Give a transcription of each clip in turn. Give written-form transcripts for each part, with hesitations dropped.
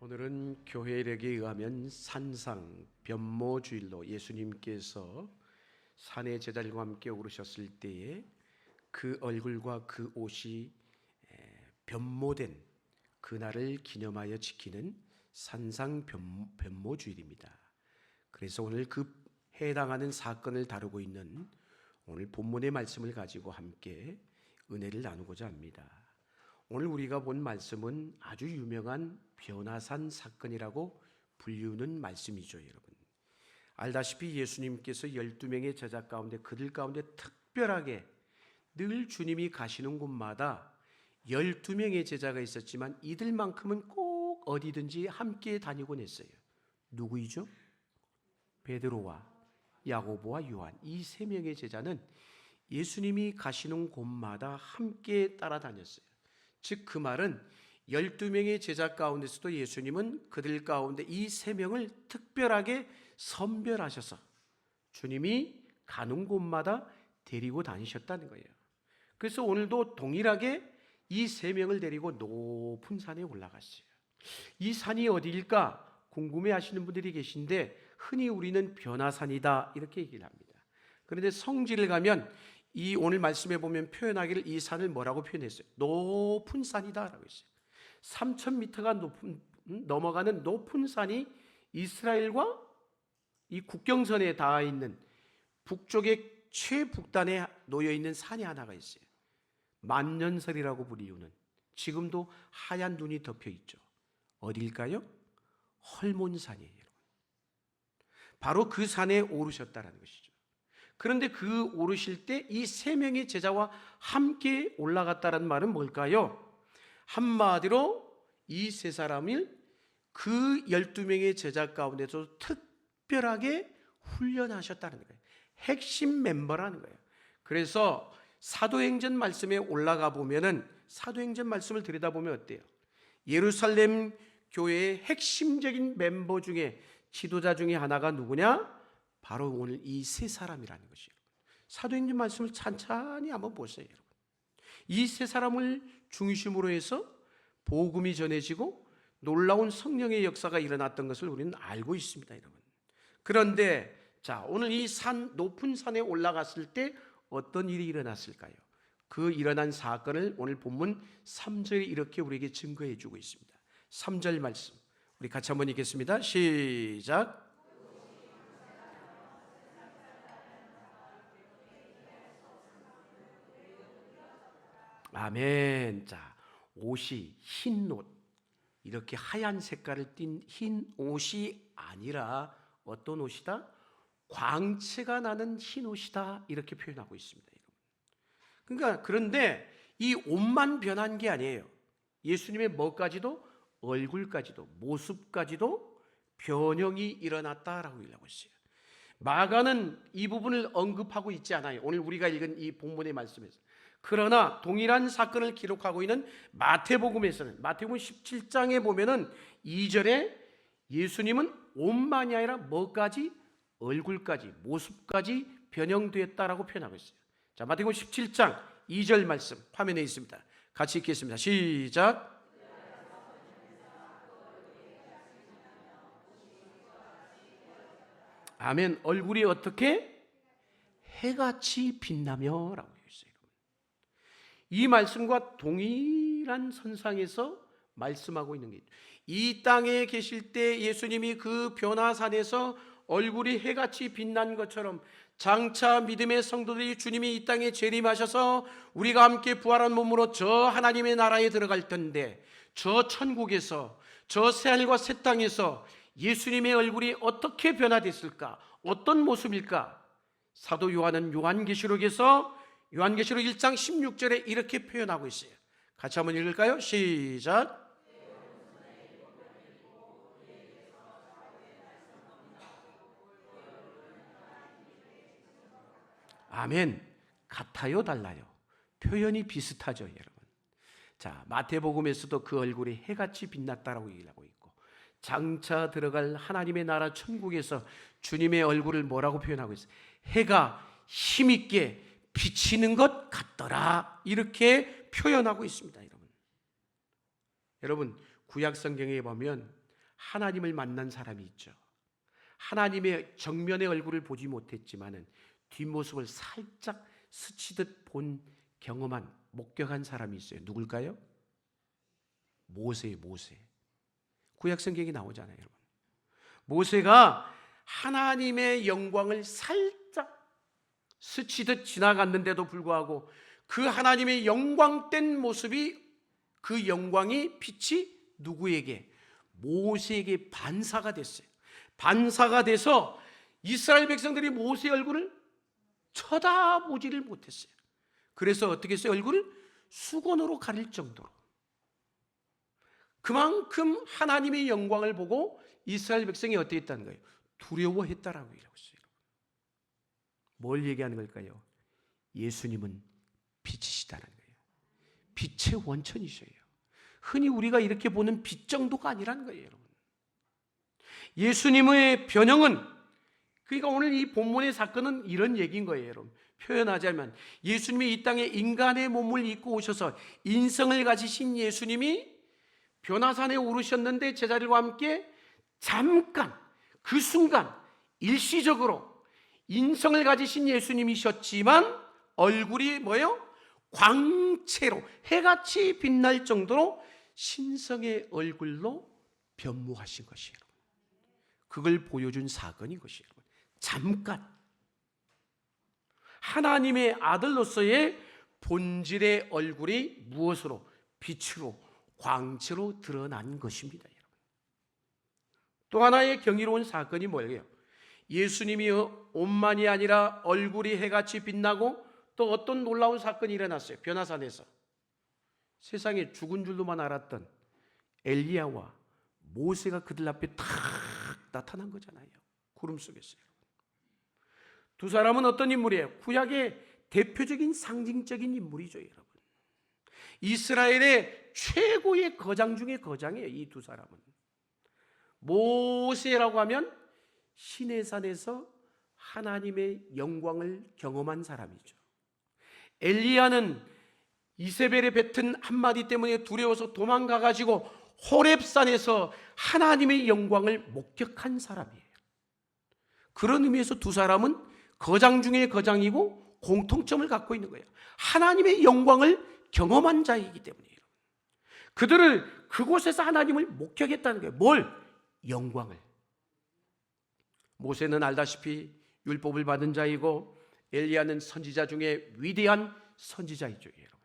오늘은 교회력에 의하면 산상 변모주일로 예수님께서 산의 제자들과 함께 오르셨을 때에 그 얼굴과 그 옷이 변모된 그날을 기념하여 지키는 산상 변모주일입니다. 그래서 오늘 그 해당하는 사건을 다루고 있는 오늘 본문의 말씀을 가지고 함께 은혜를 나누고자 합니다. 오늘 우리가 본 말씀은 아주 유명한 변화산 사건이라고 불리우는 말씀이죠. 여러분 알다시피 예수님께서 12명의 제자 가운데 그들 가운데 특별하게 늘 주님이 가시는 곳마다 12명의 제자가 있었지만 이들만큼은 꼭 어디든지 함께 다니곤 했어요. 누구이죠? 베드로와 야고보와 요한, 이 세 명의 제자는 예수님이 가시는 곳마다 함께 따라다녔어요. 즉 그 말은 12명의 제자 가운데서도 예수님은 그들 가운데 이 세 명을 특별하게 선별하셔서 주님이 가는 곳마다 데리고 다니셨다는 거예요. 그래서 오늘도 동일하게 이 세 명을 데리고 높은 산에 올라갔어요. 이 산이 어디일까 궁금해 하시는 분들이 계신데 흔히 우리는 변화산이다 이렇게 얘기를 합니다. 그런데 성지를 가면 이 오늘 말씀에 보면 표현하기를 이 산을 뭐라고 표현했어요? 높은 산이다라고 했어요. 3,000m가 넘어가는 높은 산이 이스라엘과 이 국경선에 닿아 있는 북쪽의 최북단에 놓여 있는 산이 하나가 있어요. 만년설이라고 불리우는, 지금도 하얀 눈이 덮여 있죠. 어딜까요? 헐몬산이에요. 바로 그 산에 오르셨다라는 것이죠. 그런데 그 오르실 때 이 세 명의 제자와 함께 올라갔다는 말은 뭘까요? 한마디로 이 세 사람을 그 12명의 제자 가운데서 특별하게 훈련하셨다는 거예요. 핵심 멤버라는 거예요. 그래서 사도행전 말씀에 올라가 보면은 사도행전 말씀을 들여다보면 어때요? 예루살렘 교회의 핵심적인 멤버 중에 지도자 중에 하나가 누구냐? 바로 오늘 이 세 사람이라는 것이에요. 사도행전 말씀을 찬찬히 한번 보세요. 여러분. 이 세 사람을 중심으로 해서 복음이 전해지고 놀라운 성령의 역사가 일어났던 것을 우리는 알고 있습니다. 여러분. 그런데 자, 오늘 이 높은 산에 올라갔을 때 어떤 일이 일어났을까요? 그 일어난 사건을 오늘 본문 3절에 이렇게 우리에게 증거해 주고 있습니다. 3절 말씀 우리 같이 한번 읽겠습니다. 시작. 아멘. 자, 옷이 흰 옷, 이렇게 하얀 색깔을 띤 흰 옷이 아니라 어떤 옷이다? 광채가 나는 흰 옷이다 이렇게 표현하고 있습니다. 그러니까 그런데 이 옷만 변한 게 아니에요. 예수님의 뭐까지도, 얼굴까지도, 모습까지도 변형이 일어났다라고 얘기하고 있어요. 마가는 이 부분을 언급하고 있지 않아요. 오늘 우리가 읽은 이 본문의 말씀에서. 그러나 동일한 사건을 기록하고 있는 마태복음에서는 마태복음 17장에 보면은 2절에 예수님은 옷만이 아니라 뭐까지? 얼굴까지, 모습까지 변형되었다라고 표현하고 있어요. 자, 마태복음 17장 2절 말씀 화면에 있습니다. 같이 읽겠습니다. 시작. 아멘. 얼굴이 어떻게? 해같이 빛나며 라고 했어요. 이 말씀과 동일한 선상에서 말씀하고 있는 게 이 땅에 계실 때 예수님이 그 변화산에서 얼굴이 해같이 빛난 것처럼 장차 믿음의 성도들이 주님이 이 땅에 재림하셔서 우리가 함께 부활한 몸으로 저 하나님의 나라에 들어갈 텐데 저 천국에서 저 새하늘과 새 땅에서 예수님의 얼굴이 어떻게 변화됐을까? 어떤 모습일까? 사도 요한은 요한계시록에서 요한계시록 1장 16절에 이렇게 표현하고 있어요. 같이 한번 읽을까요? 시작. 아멘. 같아요, 달라요? 표현이 비슷하죠, 여러분. 자, 마태복음에서도 그 얼굴이 해같이 빛났다라고 얘기하고 있고 장차 들어갈 하나님의 나라 천국에서 주님의 얼굴을 뭐라고 표현하고 있어요? 해가 힘있게 비치는 것 같더라 이렇게 표현하고 있습니다. 여러분 구약 성경에 보면 하나님을 만난 사람이 있죠. 하나님의 정면의 얼굴을 보지 못했지만은 뒷모습을 살짝 스치듯 본 경험한 목격한 사람이 있어요. 누굴까요? 모세. 구약 성경에 나오잖아요, 여러분. 모세가 하나님의 영광을 살짝 스치듯 지나갔는데도 불구하고 그 하나님의 영광된 모습이, 그 영광이 빛이 누구에게? 모세에게 반사가 됐어요. 반사가 돼서 이스라엘 백성들이 모세의 얼굴을 쳐다보지를 못했어요. 그래서 어떻게 했어요? 얼굴을 수건으로 가릴 정도로. 그만큼 하나님의 영광을 보고 이스라엘 백성이 어떻게 했다는 거예요? 두려워했다라고 얘기하고 있어요. 뭘 얘기하는 걸까요? 예수님은 빛이시다는 거예요. 빛의 원천이셔요. 흔히 우리가 이렇게 보는 빛 정도가 아니라는 거예요, 여러분. 예수님의 변형은, 그러니까 오늘 이 본문의 사건은 이런 얘기인 거예요, 여러분. 표현하자면 예수님이 이 땅에 인간의 몸을 입고 오셔서 인성을 가지신 예수님이 변화산에 오르셨는데 제자들과 함께 잠깐, 그 순간 일시적으로 인성을 가지신 예수님이셨지만 얼굴이 뭐예요? 광채로 해같이 빛날 정도로 신성의 얼굴로 변모하신 것이에요. 그걸 보여준 사건인 것이에요. 잠깐 하나님의 아들로서의 본질의 얼굴이 무엇으로? 빛으로, 광채로 드러난 것입니다, 여러분. 또 하나의 경이로운 사건이 뭐예요? 예수님이 옷만이 아니라 얼굴이 해같이 빛나고 또 어떤 놀라운 사건이 일어났어요. 변화산에서 세상에 죽은 줄로만 알았던 엘리야와 모세가 그들 앞에 탁 나타난 거잖아요. 구름 속에서요. 두 사람은 어떤 인물이에요? 구약의 대표적인 상징적인 인물이죠, 여러분. 이스라엘의 최고의 거장 중의 거장이에요, 이 두 사람은. 모세라고 하면 시내산에서 하나님의 영광을 경험한 사람이죠. 엘리야는 이세벨의 뱉은 한마디 때문에 두려워서 도망가가지고 호렙산에서 하나님의 영광을 목격한 사람이에요. 그런 의미에서 두 사람은 거장 중에 거장이고 공통점을 갖고 있는 거예요. 하나님의 영광을 경험한 자이기 때문이에요. 그들을 그곳에서 하나님을 목격했다는 거예요. 뭘? 영광을. 모세는 알다시피 율법을 받은 자이고 엘리야는 선지자 중에 위대한 선지자이죠, 여러분.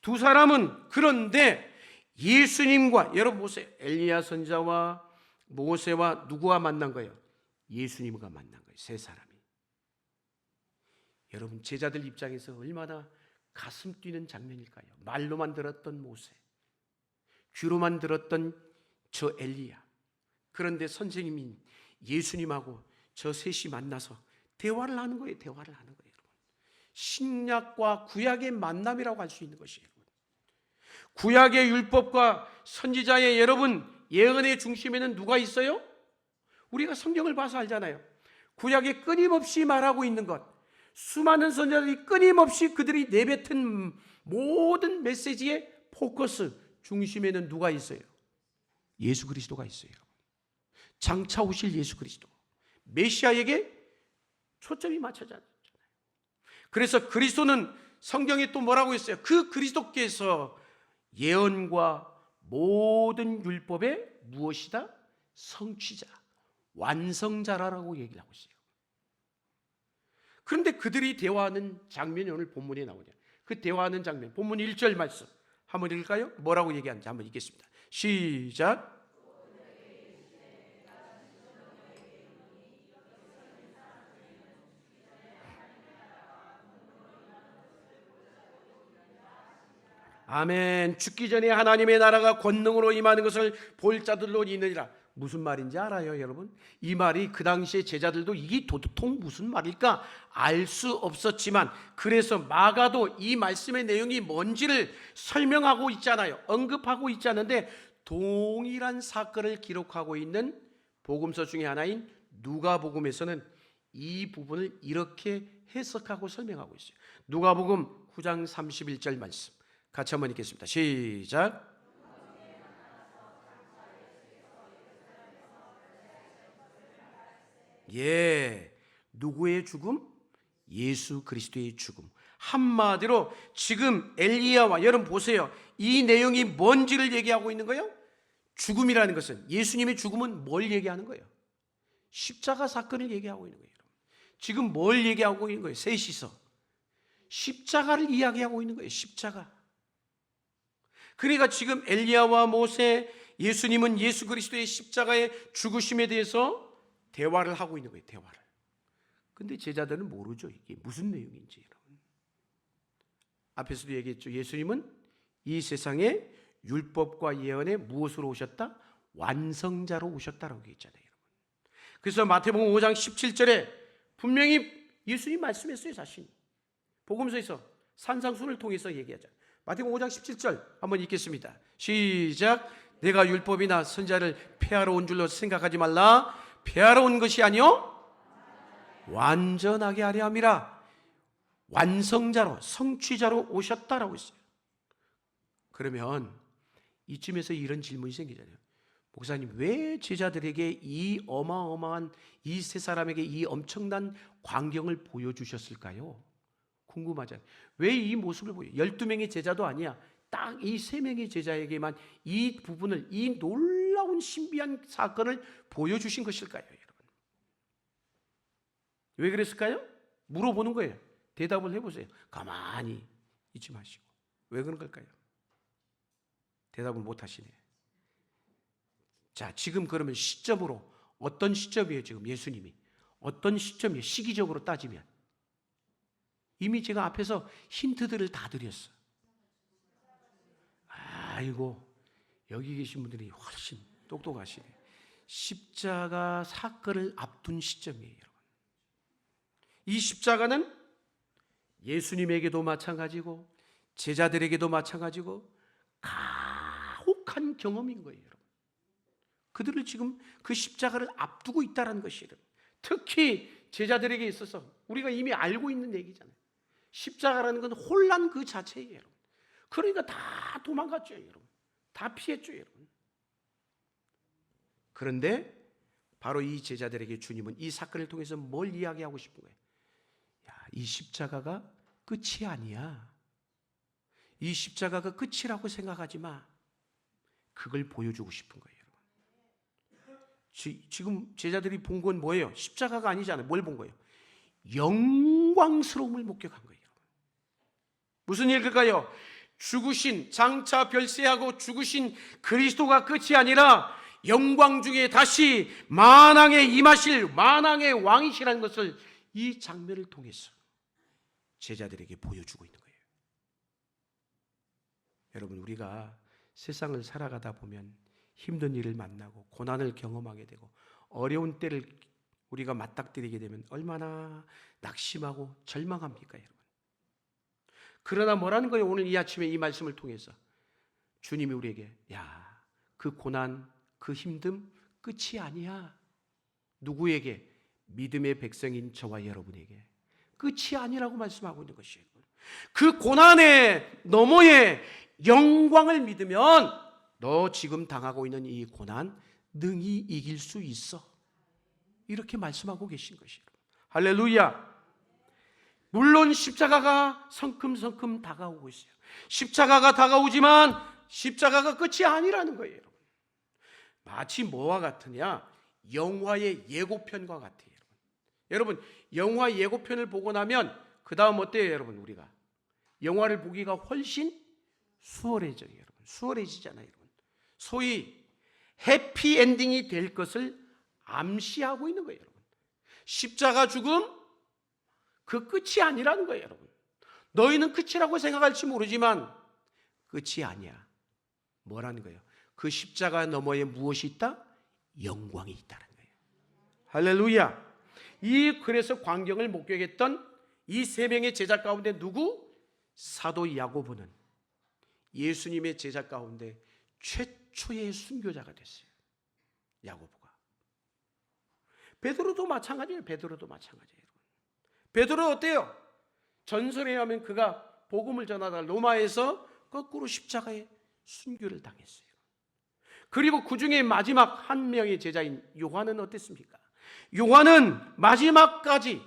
두 사람은 그런데 예수님과, 여러분 보세요. 엘리야 선지자와 모세와 누구와 만난 거예요? 예수님과 만난 거예요. 세 사람이. 여러분, 제자들 입장에서 얼마나 가슴 뛰는 장면일까요? 말로만 들었던 모세, 귀로만 들었던 저 엘리야. 그런데 선생님인 예수님하고 저 셋이 만나서 대화를 하는 거예요. 대화를 하는 거예요, 여러분. 신약과 구약의 만남이라고 할 수 있는 것이에요. 구약의 율법과 선지자의, 여러분, 예언의 중심에는 누가 있어요? 우리가 성경을 봐서 알잖아요. 구약에 끊임없이 말하고 있는 것, 수많은 선지자들이 끊임없이 그들이 내뱉은 모든 메시지의 포커스 중심에는 누가 있어요? 예수 그리스도가 있어요. 장차 오실 예수 그리스도, 메시아에게 초점이 맞춰졌잖아요. 그래서 그리스도는 성경에 또 뭐라고 했어요? 그 그리스도께서 예언과 모든 율법의 무엇이다? 성취자, 완성자라고 얘기를 하고 있어요. 그런데 그들이 대화하는 장면이 오늘 본문에 나오냐. 그 대화하는 장면, 본문 1절 말씀 한번 읽을까요? 뭐라고 얘기하는지 한번 읽겠습니다. 시작. 아멘. 죽기 전에 하나님의 나라가 권능으로 임하는 것을 볼 자들로 있느니라. 무슨 말인지 알아요, 여러분? 이 말이 그 당시에 제자들도 이게 도통 무슨 말일까 알 수 없었지만, 그래서 마가도 이 말씀의 내용이 뭔지를 설명하고 있잖아요. 언급하고 있지 않은데 동일한 사건을 기록하고 있는 복음서 중에 하나인 누가복음에서는 이 부분을 이렇게 해석하고 설명하고 있어요. 누가복음 9장 31절 말씀 같이 한번 읽겠습니다. 시작. 예, 누구의 죽음? 예수 그리스도의 죽음. 한마디로 지금 엘리야와, 여러분 보세요, 이 내용이 뭔지를 얘기하고 있는 거예요. 죽음이라는 것은, 예수님의 죽음은 뭘 얘기하는 거예요? 십자가 사건을 얘기하고 있는 거예요. 지금 뭘 얘기하고 있는 거예요? 셋이서 십자가를 이야기하고 있는 거예요. 십자가. 그러니까 지금 엘리야와 모세, 예수님은 예수 그리스도의 십자가의 죽으심에 대해서 대화를 하고 있는 거예요. 대화를. 근데 제자들은 모르죠, 이게 무슨 내용인지. 여러분, 앞에서도 얘기했죠. 예수님은 이 세상에 율법과 예언의 무엇으로 오셨다? 완성자로 오셨다라고 얘기했잖아요. 여러분. 그래서 마태복음 5장 17절에 분명히 예수님 말씀했어요. 자신이 복음서에서 산상수훈을 통해서 얘기하자. 마태복음 5장 17절 한번 읽겠습니다. 시작. 내가 율법이나 선지자를 폐하러 온 줄로 생각하지 말라. 폐하러 온 것이 아니요 완전하게 하려 함이라. 완성자로, 성취자로 오셨다라고 했어요. 그러면 이쯤에서 이런 질문이 생기잖아요. 목사님, 왜 제자들에게 이 어마어마한, 이 세 사람에게 이 엄청난 광경을 보여주셨을까요? 궁금하잖아요. 왜 이 모습을 보여? 12명의 제자도 아니야. 딱 이 3명의 제자에게만 이 부분을, 이 놀라운 신비한 사건을 보여주신 것일까요, 여러분? 왜 그랬을까요? 물어보는 거예요. 대답을 해보세요. 가만히 있지 마시고. 왜 그런 걸까요? 대답을 못 하시네. 자, 지금 그러면 시점으로 어떤 시점이에요? 지금 예수님이 어떤 시점이에요? 시기적으로 따지면 이미 제가 앞에서 힌트들을 다 드렸어. 아이고, 여기 계신 분들이 훨씬 똑똑하시네. 십자가 사건을 앞둔 시점이에요, 여러분. 이 십자가는 예수님에게도 마찬가지고 제자들에게도 마찬가지고 가혹한 경험인 거예요, 여러분. 그들을 지금 그 십자가를 앞두고 있다는 것이에요. 특히 제자들에게 있어서 우리가 이미 알고 있는 얘기잖아요. 십자가라는 건 혼란 그 자체예요, 여러분. 그러니까 다 도망갔죠, 여러분. 다 피했죠, 여러분. 그런데 바로 이 제자들에게 주님은 이 사건을 통해서 뭘 이야기하고 싶은 거예요? 야, 이 십자가가 끝이 아니야. 이 십자가가 끝이라고 생각하지 마. 그걸 보여주고 싶은 거예요, 여러분. 지금 제자들이 본 건 뭐예요? 십자가가 아니잖아요. 뭘 본 거예요? 영광스러움을 목격한 거예요. 무슨 일일까요? 죽으신, 장차 별세하고 죽으신 그리스도가 끝이 아니라 영광 중에 다시 만왕에 임하실 만왕의 왕이시라는 것을 이 장면을 통해서 제자들에게 보여주고 있는 거예요. 여러분, 우리가 세상을 살아가다 보면 힘든 일을 만나고 고난을 경험하게 되고 어려운 때를 우리가 맞닥뜨리게 되면 얼마나 낙심하고 절망합니까, 여러분? 그러나 뭐라는 거예요? 오늘 이 아침에 이 말씀을 통해서 주님이 우리에게, 야, 그 고난, 그 힘듦 끝이 아니야. 누구에게? 믿음의 백성인 저와 여러분에게 끝이 아니라고 말씀하고 있는 것이에요. 그 고난의 너머에 영광을 믿으면 너 지금 당하고 있는 이 고난 능히 이길 수 있어. 이렇게 말씀하고 계신 것이에요. 할렐루야. 물론 십자가가 성큼성큼 다가오고 있어요. 십자가가 다가오지만 십자가가 끝이 아니라는 거예요. 마치 뭐와 같으냐? 영화의 예고편과 같아요. 여러분, 영화 예고편을 보고 나면 그 다음 어때요, 여러분? 우리가 영화를 보기가 훨씬 수월해져요, 여러분. 수월해지잖아요, 여러분. 소위 해피엔딩이 될 것을 암시하고 있는 거예요, 여러분. 십자가 죽음, 그 끝이 아니라는 거예요, 여러분. 너희는 끝이라고 생각할지 모르지만 끝이 아니야. 뭐라는 거예요? 그 십자가 너머에 무엇이 있다? 영광이 있다는 거예요. 할렐루야. 그래서 광경을 목격했던 이 3명의 제자 가운데 누구? 사도 야고보는 예수님의 제자 가운데 최초의 순교자가 됐어요. 야고보가. 베드로도 마찬가지예요. 베드로도 마찬가지예요. 베드로 어때요? 전설에 의하면 그가 복음을 전하다가 로마에서 거꾸로 십자가에 순교를 당했어요. 그리고 그 중에 마지막 한 명의 제자인 요한은 어땠습니까? 요한은 마지막까지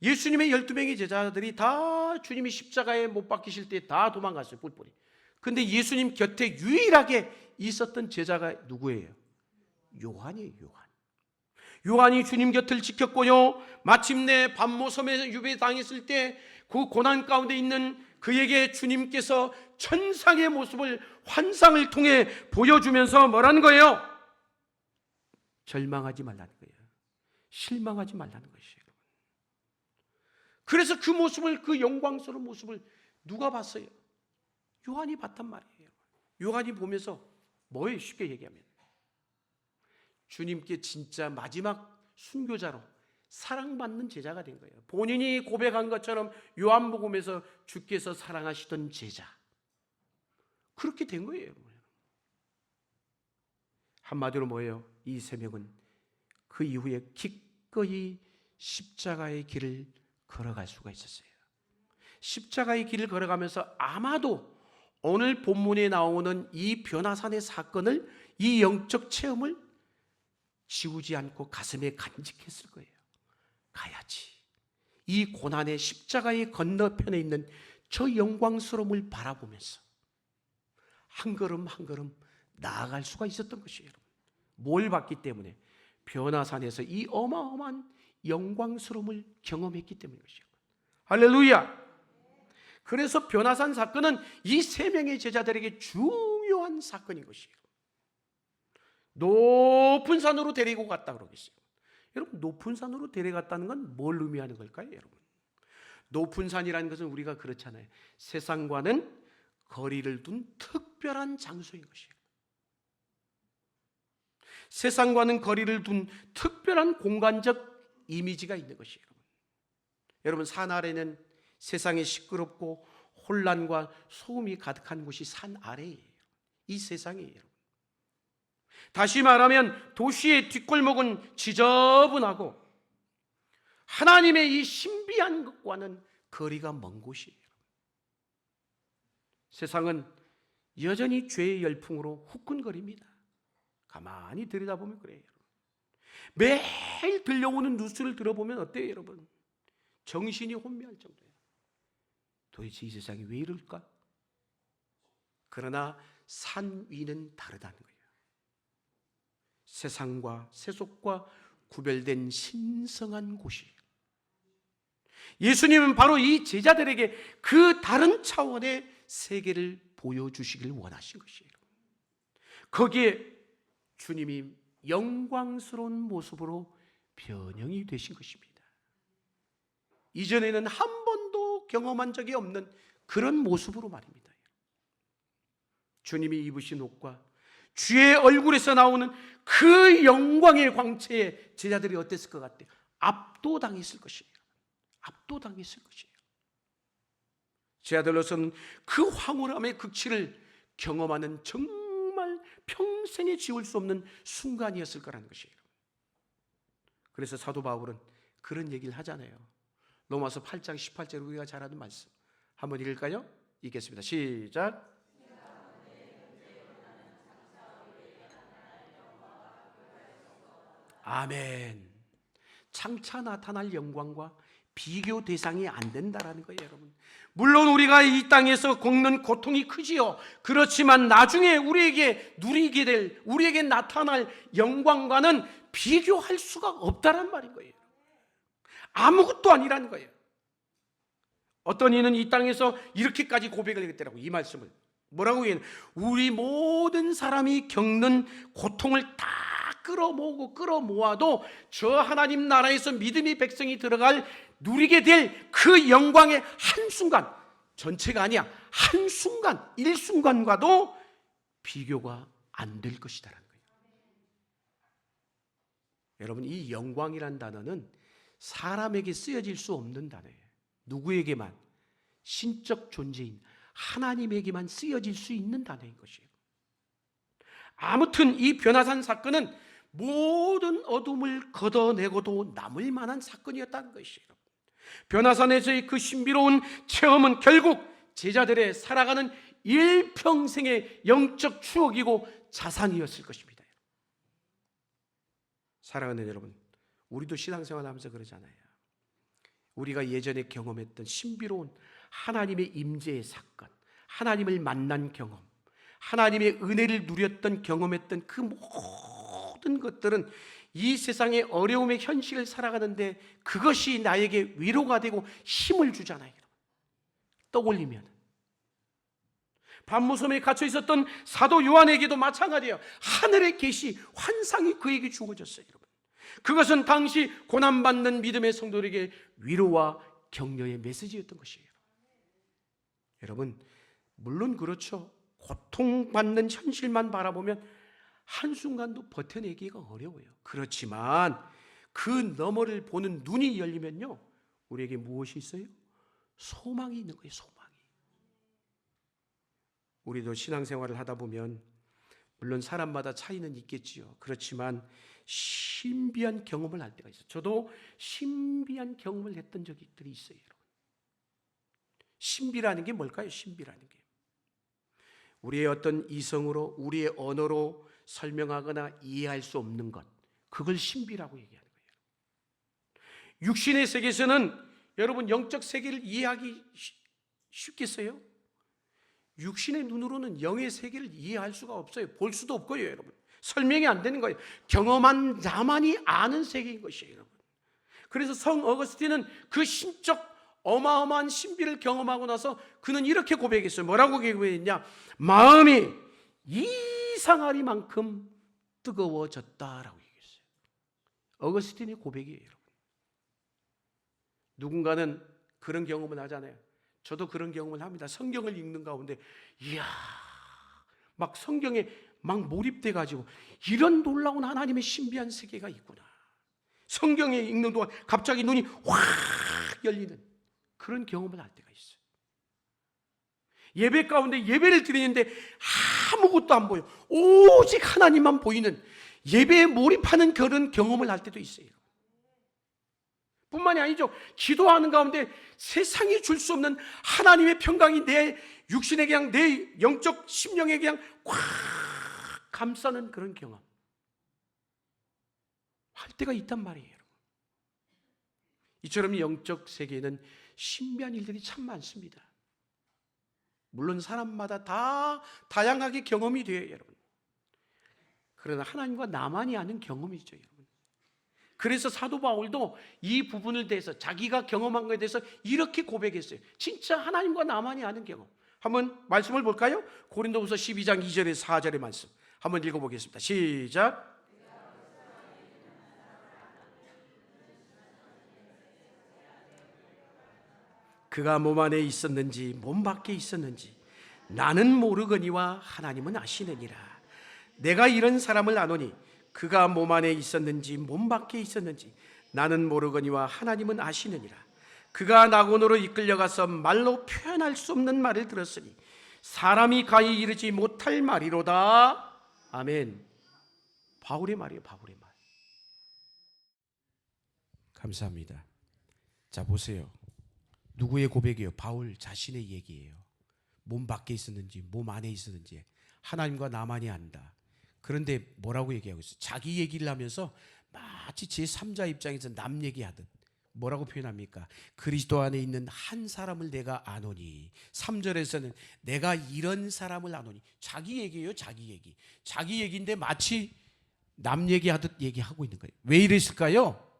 예수님의 12명의 제자들이 다 주님이 십자가에 못 박히실 때 다 도망갔어요. 뿔뿔이. 근데 예수님 곁에 유일하게 있었던 제자가 누구예요? 요한이에요. 요한이 주님 곁을 지켰고요, 마침내 밤모섬에 유배당했을 때 그 고난 가운데 있는 그에게 주님께서 천상의 모습을 환상을 통해 보여주면서 뭐라는 거예요? 절망하지 말라는 거예요. 실망하지 말라는 것이에요. 그래서 그 모습을, 그 영광스러운 모습을 누가 봤어요? 요한이 봤단 말이에요. 요한이 보면서 뭐예요? 쉽게 얘기하면 주님께 진짜 마지막 순교자로 사랑받는 제자가 된 거예요. 본인이 고백한 것처럼 요한복음에서 주께서 사랑하시던 제자, 그렇게 된 거예요. 한마디로 뭐예요? 이 세 명은 그 이후에 기꺼이 십자가의 길을 걸어갈 수가 있었어요. 십자가의 길을 걸어가면서 아마도 오늘 본문에 나오는 이 변화산의 사건을, 이 영적 체험을 지우지 않고 가슴에 간직했을 거예요. 가야지. 이 고난의 십자가의 건너편에 있는 저 영광스러움을 바라보면서 한 걸음 한 걸음 나아갈 수가 있었던 것이에요. 뭘 봤기 때문에? 변화산에서 이 어마어마한 영광스러움을 경험했기 때문인 것이에요. 할렐루야. 그래서 변화산 사건은 이 세 명의 제자들에게 중요한 사건인 것이에요. 높은 산으로 데리고 갔다 그러겠어요. 여러분, 높은 산으로 데려갔다는 건 뭘 의미하는 걸까요, 여러분? 높은 산이라는 것은 우리가 그렇잖아요. 세상과는 거리를 둔 특별한 장소인 것이에요. 세상과는 거리를 둔 특별한 공간적 이미지가 있는 것이에요. 여러분, 산 아래는 세상이 시끄럽고 혼란과 소음이 가득한 곳이 산 아래예요. 이 세상이에요. 다시 말하면 도시의 뒷골목은 지저분하고 하나님의 이 신비한 것과는 거리가 먼 곳이에요. 세상은 여전히 죄의 열풍으로 후끈거립니다. 가만히 들여다보면 그래요. 매일 들려오는 뉴스를 들어보면 어때요, 여러분? 정신이 혼미할 정도예요. 도대체 이 세상이 왜 이럴까? 그러나 산 위는 다르다는 거예요. 세상과 세속과 구별된 신성한 곳이에요. 예수님은 바로 이 제자들에게 그 다른 차원의 세계를 보여주시길 원하신 것이에요. 거기에 주님이 영광스러운 모습으로 변형이 되신 것입니다. 이전에는 한 번도 경험한 적이 없는 그런 모습으로 말입니다. 주님이 입으신 옷과 주의 얼굴에서 나오는 그 영광의 광채에 제자들이 어땠을 것 같아요? 압도당했을 것이에요. 압도당했을 것이에요. 제자들로서는 그 황홀함의 극치를 경험하는 정말 평생에 지울 수 없는 순간이었을 거라는 것이에요. 그래서 사도 바울은 그런 얘기를 하잖아요. 로마서 8장 18절, 우리가 잘 아는 말씀 한번 읽을까요? 읽겠습니다. 시작. 아멘. 장차 나타날 영광과 비교 대상이 안 된다라는 거예요, 여러분. 물론 우리가 이 땅에서 겪는 고통이 크지요. 그렇지만 나중에 우리에게 누리게 될, 우리에게 나타날 영광과는 비교할 수가 없다란 말인 거예요. 아무것도 아니라는 거예요. 어떤 이는 이 땅에서 이렇게까지 고백을 했더라고, 이 말씀을. 뭐라고 얘기해요? 우리 모든 사람이 겪는 고통을 다 끌어모아도 저 하나님 나라에서 믿음의 백성이 들어갈, 누리게 될 그 영광의 한순간, 전체가 아니야, 한순간, 일순간과도 비교가 안 될 것이다라는 거예요. 여러분, 이 영광이란 단어는 사람에게 쓰여질 수 없는 단어예요. 누구에게만? 신적 존재인 하나님에게만 쓰여질 수 있는 단어인 것이에요. 아무튼 이 변화산 사건은 모든 어둠을 걷어내고도 남을 만한 사건이었다는 것이에요. 변화산에서의 그 신비로운 체험은 결국 제자들의 살아가는 일평생의 영적 추억이고 자산이었을 것입니다. 사랑하는 여러분, 우리도 신앙생활 하면서 그러잖아요. 우리가 예전에 경험했던 신비로운 하나님의 임재의 사건, 하나님을 만난 경험, 하나님의 은혜를 누렸던 경험했던 그 모든 것들은 이 세상의 어려움의 현실을 살아가는데 그것이 나에게 위로가 되고 힘을 주잖아요. 떠올리면 밤무섬에 갇혀 있었던 사도 요한에게도 마찬가지예요. 하늘의 계시, 환상이 그에게 주어졌어요. 여러분, 그것은 당시 고난받는 믿음의 성도들에게 위로와 격려의 메시지였던 것이에요. 여러분, 물론 그렇죠. 고통받는 현실만 바라보면 한순간도 버텨내기가 어려워요. 그렇지만 그 너머를 보는 눈이 열리면요, 우리에게 무엇이 있어요? 소망이 있는 거예요. 소망이. 우리도 신앙생활을 하다 보면 물론 사람마다 차이는 있겠지요. 그렇지만 신비한 경험을 할 때가 있어요. 저도 신비한 경험을 했던 적들이 있어요. 여러분, 신비라는 게 뭘까요? 신비라는 게 우리의 어떤 이성으로, 우리의 언어로 설명하거나 이해할 수 없는 것, 그걸 신비라고 얘기하는 거예요. 육신의 세계에서는 여러분 영적 세계를 이해하기 쉽겠어요? 육신의 눈으로는 영의 세계를 이해할 수가 없어요. 볼 수도 없고요. 여러분, 설명이 안 되는 거예요. 경험한 자만이 아는 세계인 것이에요. 여러분, 그래서 성 어거스틴은 그 신적 어마어마한 신비를 경험하고 나서 그는 이렇게 고백했어요. 뭐라고 고백했냐? 마음이 이상하리만큼 뜨거워졌다라고 얘기했어요. 어거스틴의 고백이에요. 여러분, 누군가는 그런 경험을 하잖아요. 저도 그런 경험을 합니다. 성경을 읽는 가운데 이야, 막 성경에 막 몰입돼 가지고 이런 놀라운 하나님의 신비한 세계가 있구나. 성경에 읽는 동안 갑자기 눈이 확 열리는 그런 경험을 할 때가 있어요. 예배 가운데 예배를 드리는데 아무것도 안 보여. 오직 하나님만 보이는 예배에 몰입하는 그런 경험을 할 때도 있어요. 뿐만이 아니죠. 기도하는 가운데 세상이 줄 수 없는 하나님의 평강이 내 육신에 그냥 내 영적 심령에 그냥 꽉 감싸는 그런 경험 할 때가 있단 말이에요. 여러분, 이처럼 영적 세계에는 신비한 일들이 참 많습니다. 물론 사람마다 다 다양하게 경험이 돼요, 여러분. 그러나 하나님과 나만이 아는 경험이죠, 여러분. 그래서 사도 바울도 이 부분을 대해서 자기가 경험한 것에 대해서 이렇게 고백했어요. 진짜 하나님과 나만이 아는 경험. 한번 말씀을 볼까요? 고린도후서 12장 2절에서 4절의 말씀 한번 읽어보겠습니다. 시작. 그가 몸 안에 있었는지 몸 밖에 있었는지 나는 모르거니와 하나님은 아시느니라. 내가 이런 사람을 아노니 그가 몸 안에 있었는지 몸 밖에 있었는지 나는 모르거니와 하나님은 아시느니라. 그가 낙원으로 이끌려가서 말로 표현할 수 없는 말을 들었으니 사람이 가히 이르지 못할 말이로다. 아멘. 바울의 말이에요. 바울의 말. 감사합니다. 자, 보세요. 누구의 고백이에요? 바울 자신의 얘기예요. 몸 밖에 있었는지 몸 안에 있었는지 하나님과 나만이 안다. 그런데 뭐라고 얘기하고 있어요? 자기 얘기를 하면서 마치 제3자 입장에서 남 얘기하듯 뭐라고 표현합니까? 그리스도 안에 있는 한 사람을 내가 아노니. 3절에서는 내가 이런 사람을 아노니. 자기 얘기예요. 자기 얘기. 자기 얘기인데 마치 남 얘기하듯 얘기하고 있는 거예요. 왜 이랬을까요?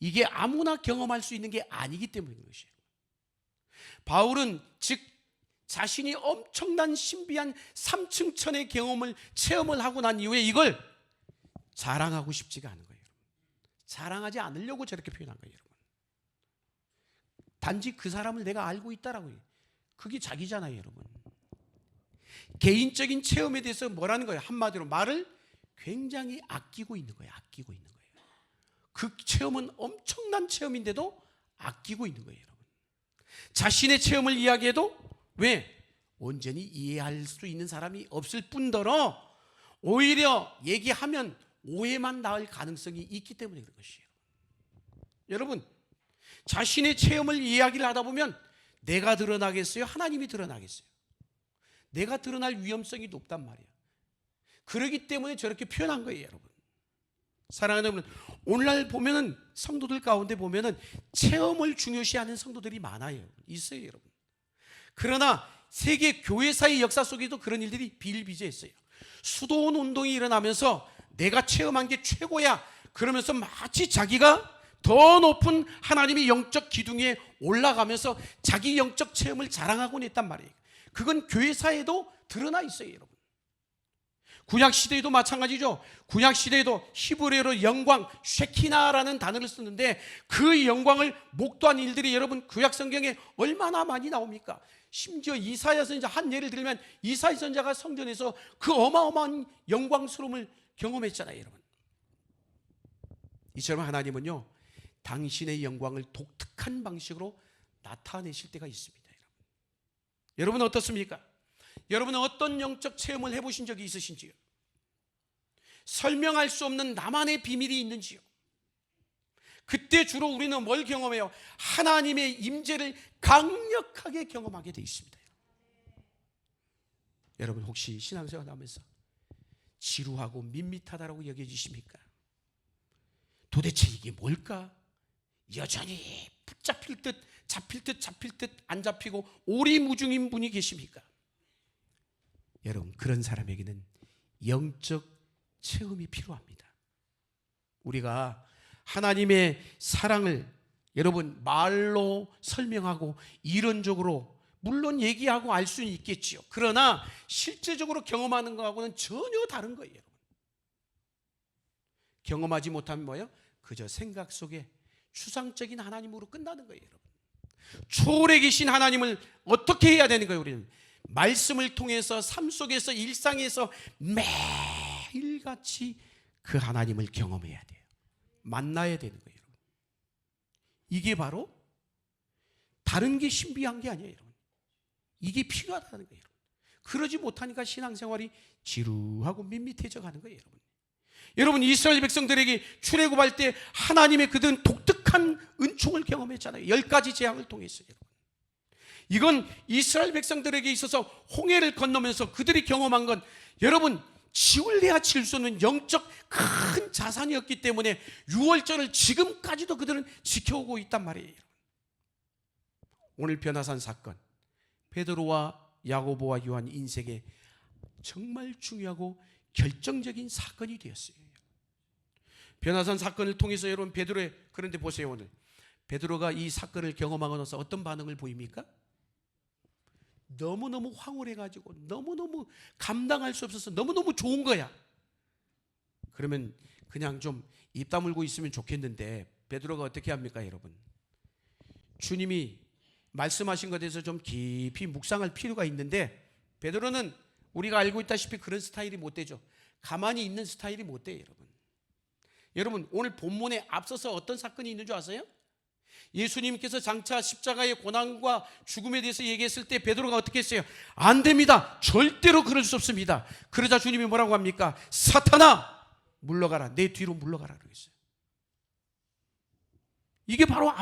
이게 아무나 경험할 수 있는 게 아니기 때문인 것이에요. 바울은 즉 자신이 엄청난 신비한 3층 천의 경험을 체험을 하고 난 이후에 이걸 자랑하고 싶지가 않은 거예요. 자랑하지 않으려고 저렇게 표현한 거예요. 여러분, 단지 그 사람을 내가 알고 있다라고요. 그게 자기잖아요. 여러분, 개인적인 체험에 대해서 뭐라는 거예요? 한마디로 말을 굉장히 아끼고 있는 거예요. 아끼고 있는 거예요. 그 체험은 엄청난 체험인데도 아끼고 있는 거예요. 여러분, 자신의 체험을 이야기해도 왜? 온전히 이해할 수 있는 사람이 없을 뿐더러 오히려 얘기하면 오해만 낳을 가능성이 있기 때문에 그런 것이에요. 여러분, 자신의 체험을 이야기를 하다 보면 내가 드러나겠어요? 하나님이 드러나겠어요? 내가 드러날 위험성이 높단 말이에요. 그렇기 때문에 저렇게 표현한 거예요. 여러분, 사랑하는 여러분, 오늘날 보면은 성도들 가운데 보면은 체험을 중요시하는 성도들이 많아요. 있어요, 여러분. 그러나 세계 교회사의 역사 속에도 그런 일들이 비일비재했어요. 수도원 운동이 일어나면서 내가 체험한 게 최고야 그러면서 마치 자기가 더 높은 하나님의 영적 기둥에 올라가면서 자기 영적 체험을 자랑하곤 했단 말이에요. 그건 교회사에도 드러나 있어요, 여러분. 구약시대에도 마찬가지죠. 구약시대에도 히브리어로 영광, 쉐키나라는 단어를 쓰는데 그 영광을 목도한 일들이 여러분 구약성경에 얼마나 많이 나옵니까? 심지어 이사야 선지자 한 예를 들면 이사야 선지자가 성전에서 그 어마어마한 영광스러움을 경험했잖아요, 여러분. 이처럼 하나님은요, 당신의 영광을 독특한 방식으로 나타내실 때가 있습니다. 여러분 어떻습니까? 여러분은 어떤 영적 체험을 해보신 적이 있으신지요? 설명할 수 없는 나만의 비밀이 있는지요? 그때 주로 우리는 뭘 경험해요? 하나님의 임재를 강력하게 경험하게 되어 있습니다. 여러분 혹시 신앙생활 하면서 지루하고 밋밋하다라고 여겨지십니까? 도대체 이게 뭘까? 여전히 붙잡힐 듯 잡힐 듯 안 잡히고 오리무중인 분이 계십니까? 여러분 그런 사람에게는 영적 체험이 필요합니다. 우리가 하나님의 사랑을 여러분 말로 설명하고 이론적으로 물론 얘기하고 알 수는 있겠지요. 그러나 실제적으로 경험하는 것하고는 전혀 다른 거예요. 경험하지 못하면 뭐예요? 그저 생각 속에 추상적인 하나님으로 끝나는 거예요, 여러분. 초월에 계신 하나님을 어떻게 해야 되는 거예요? 우리는 말씀을 통해서 삶 속에서 일상에서 매일같이 그 하나님을 경험해야 돼요. 만나야 되는 거예요, 여러분. 이게 바로 다른 게 신비한 게 아니에요, 여러분. 이게 필요하다는 거예요, 여러분. 그러지 못하니까 신앙생활이 지루하고 밋밋해져 가는 거예요, 여러분. 여러분 이스라엘 백성들에게 출애굽할 때 하나님의 그들은 독특한 은총을 경험했잖아요. 10가지 재앙을 통해서요. 이건 이스라엘 백성들에게 있어서 홍해를 건너면서 그들이 경험한 건 여러분 지울래야 지을 수 없는 영적 큰 자산이었기 때문에 유월절을 지금까지도 그들은 지켜오고 있단 말이에요. 오늘 변화산 사건, 베드로와 야고보와 요한 인생에 정말 중요하고 결정적인 사건이 되었어요. 변화산 사건을 통해서 여러분 베드로의, 그런데 보세요, 오늘 베드로가 이 사건을 경험하고 나서 어떤 반응을 보입니까? 너무너무 황홀해가지고 너무너무 감당할 수 없어서 너무너무 좋은 거야. 그러면 그냥 좀 입 다물고 있으면 좋겠는데 베드로가 어떻게 합니까, 여러분? 주님이 말씀하신 것에 대해서 좀 깊이 묵상할 필요가 있는데 베드로는 우리가 알고 있다시피 그런 스타일이 못 되죠. 가만히 있는 스타일이 못 돼요, 여러분. 여러분 오늘 본문에 앞서서 어떤 사건이 있는 줄 아세요? 예수님께서 장차 십자가의 고난과 죽음에 대해서 얘기했을 때 베드로가 어떻게 했어요? 안 됩니다. 절대로 그럴 수 없습니다. 그러자 주님이 뭐라고 합니까? 사탄아 물러가라. 내 뒤로 물러가라 그랬어요. 이게 바로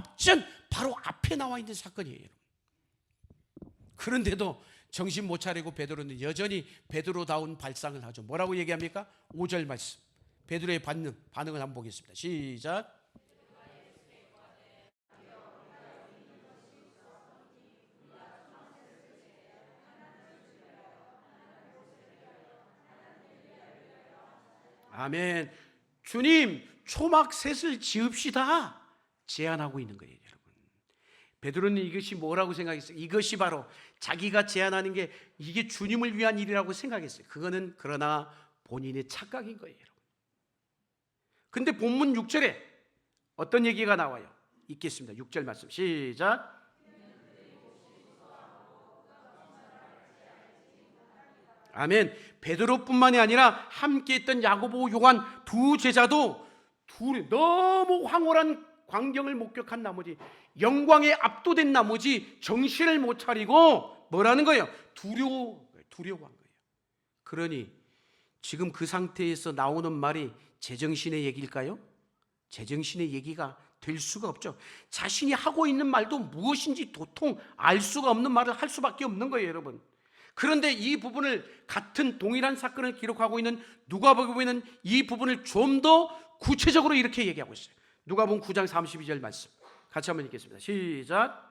바로 앞에 나와 있는 사건이에요, 여러분. 그런데도 정신 못 차리고 베드로는 여전히 베드로다운 발상을 하죠. 뭐라고 얘기합니까? 5절 말씀. 베드로의 반응을 한번 보겠습니다. 시작. 아멘. 주님, 초막셋을 지읍시다. 제안하고 있는 거예요, 여러분. 베드로는 이것이 뭐라고 생각했어요? 이것이 바로 자기가 제안하는 게 이게 주님을 위한 일이라고 생각했어요. 그거는 그러나 본인의 착각인 거예요, 여러분. 근데 본문 6절에 어떤 얘기가 나와요? 읽겠습니다. 6절 말씀 시작. 아멘. 베드로뿐만이 아니라 함께 있던 야고보, 요한 두 제자도 둘이 너무 황홀한 광경을 목격한 나머지 영광에 압도된 나머지 정신을 못 차리고 뭐라는 거예요? 두려워한 거예요. 그러니 지금 그 상태에서 나오는 말이 제정신의 얘기일까요? 제정신의 얘기가 될 수가 없죠. 자신이 하고 있는 말도 무엇인지 도통 알 수가 없는 말을 할 수밖에 없는 거예요, 여러분. 그런데 이 부분을 같은 동일한 사건을 기록하고 있는 누가복음에는 이 부분을 좀 더 구체적으로 이렇게 얘기하고 있어요. 누가복음 9장 32절 말씀 같이 한번 읽겠습니다. 시작.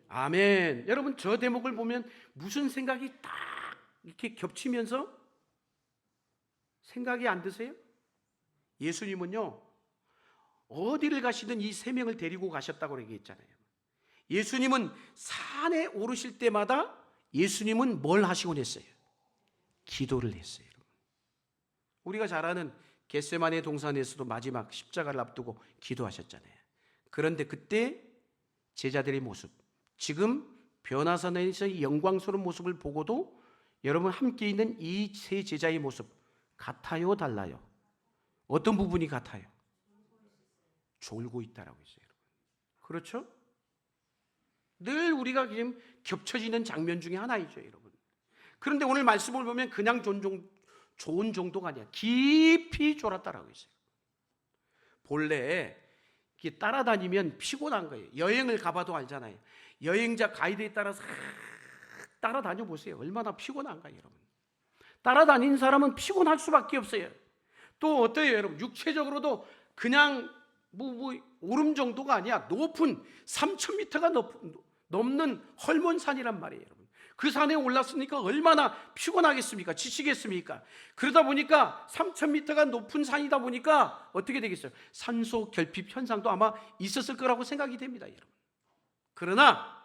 아멘. 여러분, 저 대목을 보면 무슨 생각이 딱 이렇게 겹치면서 생각이 안 드세요? 예수님은요, 어디를 가시든 이 세 명을 데리고 가셨다고 얘기했잖아요. 예수님은 산에 오르실 때마다 예수님은 뭘 하시곤 했어요? 기도를 했어요. 우리가 잘 아는 겟세마네 동산에서도 마지막 십자가를 앞두고 기도하셨잖아요. 그런데 그때 제자들의 모습, 지금 변화산에서의 영광스러운 모습을 보고도 여러분 함께 있는 이 세 제자의 모습 같아요, 달라요? 어떤 부분이 같아요? 졸고 있다라고 했어요, 여러분. 그렇죠? 늘 우리가 지금 겹쳐지는 장면 중에 하나이죠, 여러분. 그런데 오늘 말씀을 보면 그냥 좋은 정도가 아니야. 깊이 졸았다라고 했어요. 본래 이렇게 따라다니면 피곤한 거예요. 여행을 가봐도 알잖아요. 여행자 가이드에 따라서 따라다녀 보세요. 얼마나 피곤한가, 여러분. 따라다니는 사람은 피곤할 수밖에 없어요. 또 어때요, 여러분? 육체적으로도 그냥 오름 정도가 아니야. 높은 3,000m가 넘는 헐몬산이란 말이에요, 여러분. 그 산에 올랐으니까 얼마나 피곤하겠습니까? 지치겠습니까? 그러다 보니까 3,000m가 높은 산이다 보니까 어떻게 되겠어요? 산소 결핍 현상도 아마 있었을 거라고 생각이 됩니다, 여러분. 그러나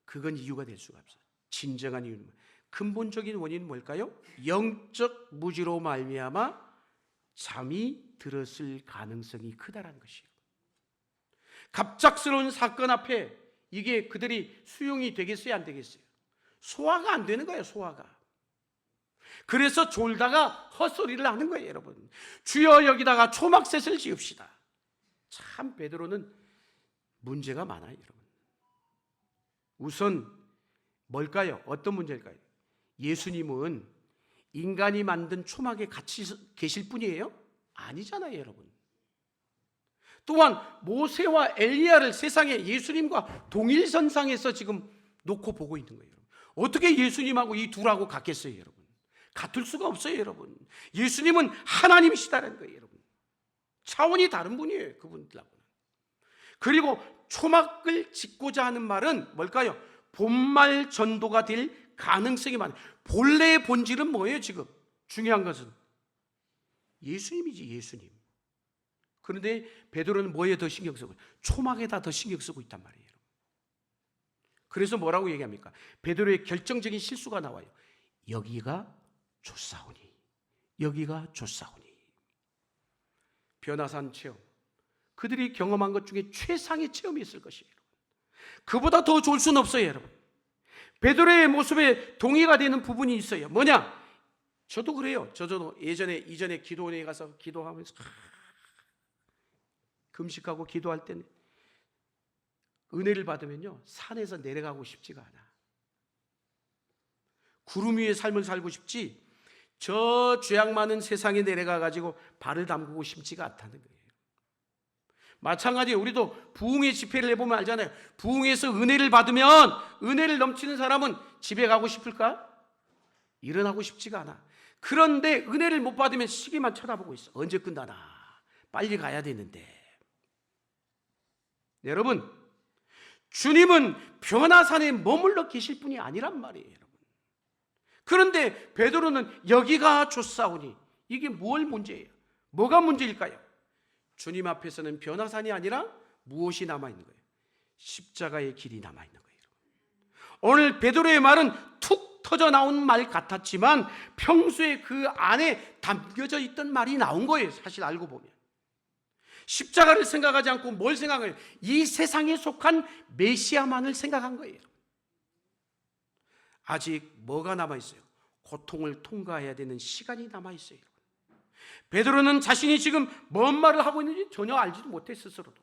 그건 이유가 될 수가 없어요. 진정한 이유는 근본적인 원인은 뭘까요? 영적 무지로 말미암아 잠이 들었을 가능성이 크다라는 것이에요. 갑작스러운 사건 앞에 이게 그들이 수용이 되겠어요, 안 되겠어요? 소화가 안 되는 거예요, 소화가. 그래서 졸다가 헛소리를 하는 거예요, 여러분. 주여 여기다가 초막셋을 지읍시다. 참 베드로는 문제가 많아요, 여러분. 우선 뭘까요? 어떤 문제일까요? 예수님은 인간이 만든 초막에 같이 계실 분이에요? 아니잖아요, 여러분. 또한 모세와 엘리야를 세상에 예수님과 동일선상에서 지금 놓고 보고 있는 거예요, 여러분. 어떻게 예수님하고 이 둘하고 같겠어요, 여러분? 같을 수가 없어요, 여러분. 예수님은 하나님이시다는 거예요, 여러분. 차원이 다른 분이에요, 그분들하고는. 그리고 초막을 짓고자 하는 말은 뭘까요? 본말 전도가 될 가능성이 많아요. 본래의 본질은 뭐예요, 지금? 중요한 것은 예수님이지, 예수님. 그런데 베드로는 뭐에 더 신경 쓰고? 초막에다 더 신경 쓰고 있단 말이에요. 그래서 뭐라고 얘기합니까? 베드로의 결정적인 실수가 나와요. 여기가 좋사오니, 여기가 좋사오니. 변화산 체험, 그들이 경험한 것 중에 최상의 체험이 있을 것이에요. 그보다 더 좋을 수는 없어요, 여러분. 베드로의 모습에 동의가 되는 부분이 있어요. 뭐냐? 저도 그래요. 저도 이전에 기도원에 가서 기도하면서 금식하고 기도할 때는 은혜를 받으면요, 산에서 내려가고 싶지가 않아. 구름 위의 삶을 살고 싶지 저 죄악 많은 세상에 내려가 가지고 발을 담그고 싶지가 않다는 거예요. 마찬가지로 우리도 부흥의 집회를 해보면 알잖아요. 부흥에서 은혜를 받으면 은혜를 넘치는 사람은 집에 가고 싶을까? 일어나고 싶지가 않아. 그런데 은혜를 못 받으면 시기만 쳐다보고 있어. 언제 끝나나? 빨리 가야 되는데. 여러분, 주님은 변화산에 머물러 계실 분이 아니란 말이에요, 여러분. 그런데 베드로는 여기가 좋사오니, 이게 뭘 문제예요? 뭐가 문제일까요? 주님 앞에서는 변화산이 아니라 무엇이 남아있는 거예요? 십자가의 길이 남아있는 거예요. 오늘 베드로의 말은 툭 터져 나온 말 같았지만 평소에 그 안에 담겨져 있던 말이 나온 거예요, 사실 알고 보면. 십자가를 생각하지 않고 뭘 생각해요? 이 세상에 속한 메시아만을 생각한 거예요. 아직 뭐가 남아있어요? 고통을 통과해야 되는 시간이 남아있어요. 베드로는 자신이 지금 뭔 말을 하고 있는지 전혀 알지도 못해, 스스로도.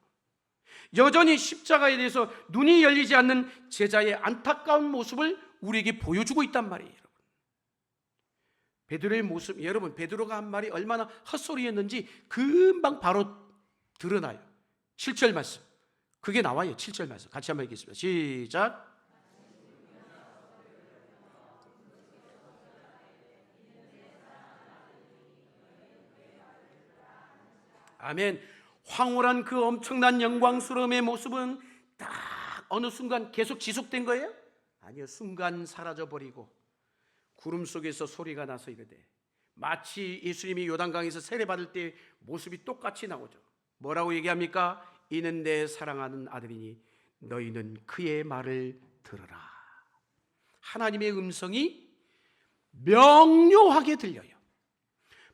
여전히 십자가에 대해서 눈이 열리지 않는 제자의 안타까운 모습을 우리에게 보여주고 있단 말이에요, 여러분. 베드로의 모습, 여러분, 베드로가 한 말이 얼마나 헛소리였는지 금방 바로 드러나요. 7절 말씀, 그게 나와요. 7절 말씀 같이 한번 읽겠습니다. 시작. 아멘. 황홀한 그 엄청난 영광스러움의 모습은 딱 어느 순간 계속 지속된 거예요? 아니요. 순간 사라져버리고 구름 속에서 소리가 나서 이르되, 마치 예수님이 요단강에서 세례받을 때 모습이 똑같이 나오죠. 뭐라고 얘기합니까? 이는 내 사랑하는 아들이니 너희는 그의 말을 들으라. 하나님의 음성이 명료하게 들려요.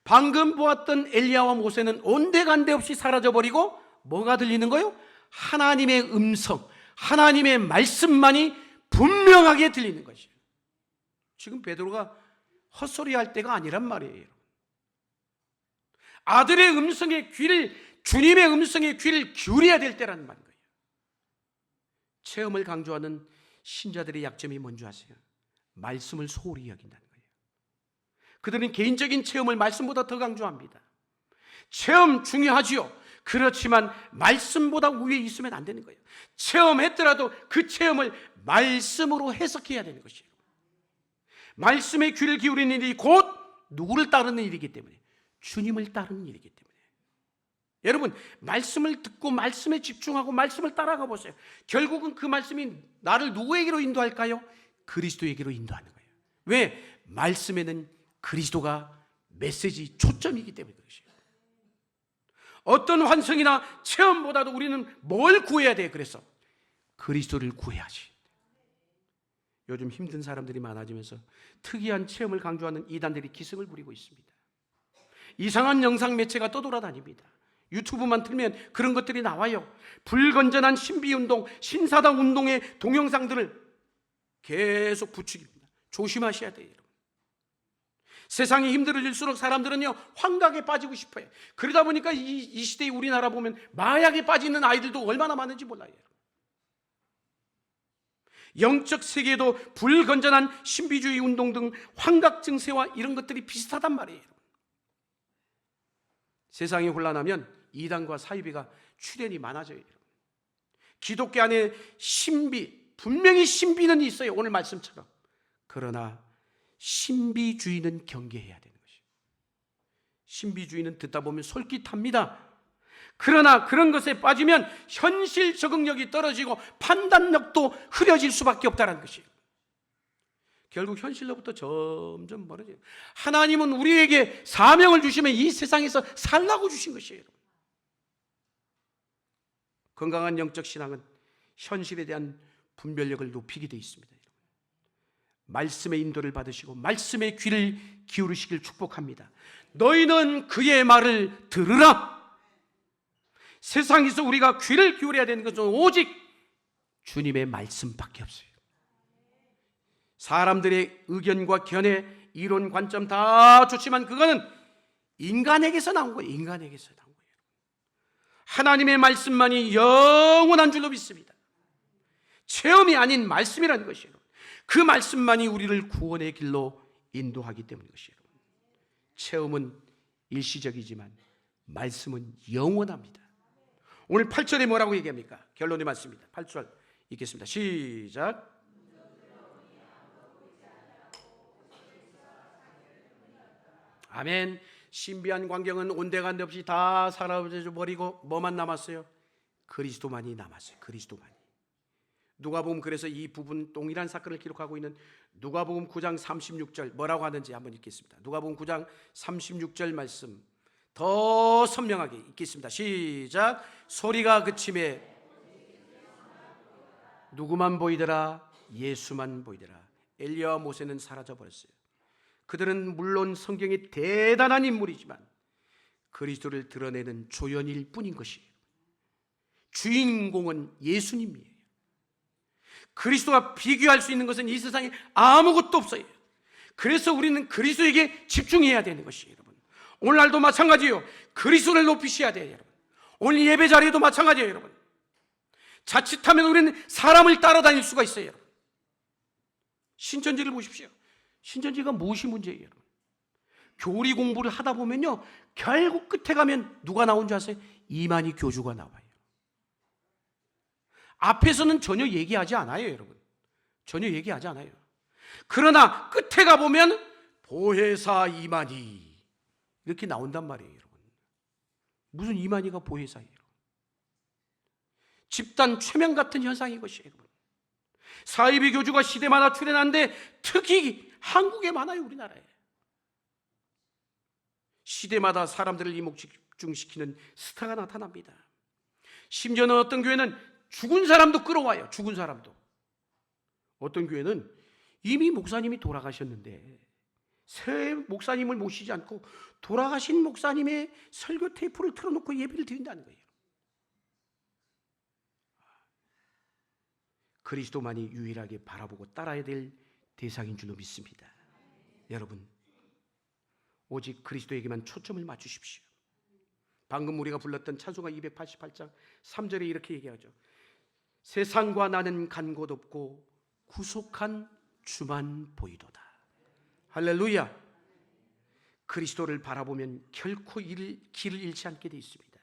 방금 보았던 엘리야와 모세는 온데간데 없이 사라져버리고 뭐가 들리는 거예요? 하나님의 음성, 하나님의 말씀만이 분명하게 들리는 것이에요. 지금 베드로가 헛소리할 때가 아니란 말이에요. 아들의 음성에 귀를, 주님의 음성에 귀를 기울여야 될 때라는 말인 거예요. 체험을 강조하는 신자들의 약점이 뭔지 아세요? 말씀을 소홀히 여긴다는 거예요. 그들은 개인적인 체험을 말씀보다 더 강조합니다. 체험 중요하지요. 그렇지만 말씀보다 위에 있으면 안 되는 거예요. 체험했더라도 그 체험을 말씀으로 해석해야 되는 것이에요. 말씀에 귀를 기울이는 일이 곧 누구를 따르는 일이기 때문에, 주님을 따르는 일이기 때문에. 여러분, 말씀을 듣고 말씀에 집중하고 말씀을 따라가 보세요. 결국은 그 말씀이 나를 누구에게로 인도할까요? 그리스도에게로 인도하는 거예요. 왜? 말씀에는 그리스도가 메시지 초점이기 때문에 그것이에요. 어떤 환상이나 체험보다도 우리는 뭘 구해야 돼? 그래서 그리스도를 구해야지. 요즘 힘든 사람들이 많아지면서 특이한 체험을 강조하는 이단들이 기승을 부리고 있습니다. 이상한 영상 매체가 떠돌아다닙니다. 유튜브만 틀면 그런 것들이 나와요. 불건전한 신비운동, 신사당 운동의 동영상들을 계속 부추깁니다. 조심하셔야 돼요, 여러분. 세상이 힘들어질수록 사람들은요, 환각에 빠지고 싶어요. 그러다 보니까 이 시대에 우리나라 보면 마약에 빠지는 아이들도 얼마나 많은지 몰라요. 영적 세계에도 불건전한 신비주의 운동 등 환각 증세와 이런 것들이 비슷하단 말이에요. 세상이 혼란하면 이단과 사이비가 출현이 많아져요. 기독교 안에 신비, 분명히 신비는 있어요. 오늘 말씀처럼. 그러나 신비주의는 경계해야 되는 것이에요. 신비주의는 듣다 보면 솔깃합니다. 그러나 그런 것에 빠지면 현실 적응력이 떨어지고 판단력도 흐려질 수밖에 없다는 것이에요. 결국 현실로부터 점점 멀어져요. 하나님은 우리에게 사명을 주시면 이 세상에서 살라고 주신 것이에요. 건강한 영적 신앙은 현실에 대한 분별력을 높이게 되어 있습니다. 말씀의 인도를 받으시고 말씀의 귀를 기울이시길 축복합니다. 너희는 그의 말을 들으라. 세상에서 우리가 귀를 기울여야 되는 것은 오직 주님의 말씀밖에 없어요. 사람들의 의견과 견해, 이론, 관점 다 좋지만 그거는 인간에게서 나온 거예요. 인간에게서 나온 거예요. 하나님의 말씀만이 영원한 줄로 믿습니다. 체험이 아닌 말씀이라는 것이에요. 그 말씀만이 우리를 구원의 길로 인도하기 때문인 것이에요. 체험은 일시적이지만 말씀은 영원합니다. 오늘 8절에 뭐라고 얘기합니까? 결론이 맞습니다. 8절 읽겠습니다. 시작. 아멘. 신비한 광경은 온데간데 없이 다 사라져 버리고 뭐만 남았어요? 그리스도만이 남았어요. 그리스도만이. 누가복음, 그래서 이 부분 동일한 사건을 기록하고 있는 누가복음 9장 36절 뭐라고 하는지 한번 읽겠습니다. 누가복음 9장 36절 말씀 더 선명하게 읽겠습니다. 시작. 소리가 그침에 누구만 보이더라? 예수만 보이더라. 엘리야와 모세는 사라져 버렸어요. 그들은 물론 성경의 대단한 인물이지만 그리스도를 드러내는 조연일 뿐인 것이에요. 주인공은 예수님이에요. 그리스도와 비교할 수 있는 것은 이 세상에 아무것도 없어요. 그래서 우리는 그리스도에게 집중해야 되는 것이에요. 여러분, 오늘날도 마찬가지예요. 그리스도를 높이셔야 돼요. 여러분, 오늘 예배 자리에도 마찬가지예요. 여러분, 자칫하면 우리는 사람을 따라다닐 수가 있어요. 여러분, 신천지를 보십시오. 신천지가 무엇이 문제예요? 여러분, 교리 공부를 하다 보면요, 결국 끝에 가면 누가 나온 줄 아세요? 이만희 교주가 나와요. 앞에서는 전혀 얘기하지 않아요. 여러분, 전혀 얘기하지 않아요. 그러나 끝에 가보면 보혜사 이만희 이렇게 나온단 말이에요. 여러분, 무슨 이만희가 보혜사예요. 집단 최면 같은 현상인 것이에요. 사이비 교주가 시대마다 출현하는데 특히 한국에 많아요. 우리나라에. 시대마다 사람들을 이목집중시키는 스타가 나타납니다. 심지어는 어떤 교회는 죽은 사람도 끌어와요. 죽은 사람도. 어떤 교회는 이미 목사님이 돌아가셨는데 새 목사님을 모시지 않고 돌아가신 목사님의 설교 테이프를 틀어놓고 예배를 드린다는 거예요. 그리스도만이 유일하게 바라보고 따라야 될 대상인 줄로 믿습니다. 여러분, 오직 그리스도에게만 초점을 맞추십시오. 방금 우리가 불렀던 찬송가 288장 3절에 이렇게 얘기하죠. 세상과 나는 간 곳 없고 구속한 주만 보이도다. 할렐루야. 그리스도를 바라보면 결코 길을 잃지 않게 되어 있습니다.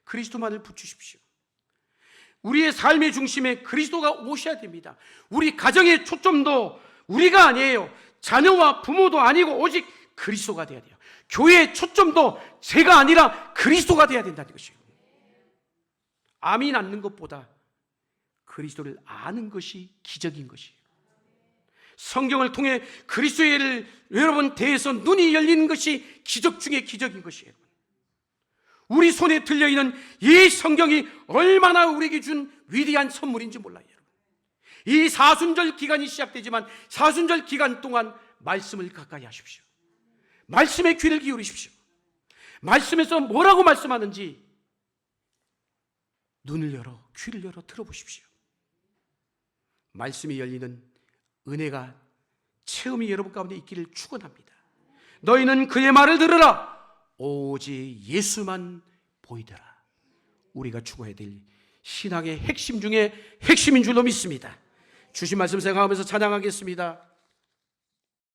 그리스도만을 붙이십시오. 우리의 삶의 중심에 그리스도가 오셔야 됩니다. 우리 가정의 초점도 우리가 아니에요. 자녀와 부모도 아니고 오직 그리스도가 되어야 돼요. 교회의 초점도 제가 아니라 그리스도가 되어야 된다는 것이에요. 암이 낫는 것보다 그리스도를 아는 것이 기적인 것이에요. 성경을 통해 그리스도를 여러분 대해서 눈이 열리는 것이 기적 중에 기적인 것이에요. 우리 손에 들려있는 이 성경이 얼마나 우리에게 준 위대한 선물인지 몰라요. 이 사순절 기간이 시작되지만 사순절 기간 동안 말씀을 가까이 하십시오. 말씀에 귀를 기울이십시오. 말씀에서 뭐라고 말씀하는지 눈을 열어 귀를 열어 들어보십시오. 말씀이 열리는 은혜가 체험이 여러분 가운데 있기를 축원합니다. 너희는 그의 말을 들으라. 오직 예수만 보이더라. 우리가 추구해야 될 신앙의 핵심 중에 핵심인 줄로 믿습니다. 주신 말씀 생각하면서 찬양하겠습니다.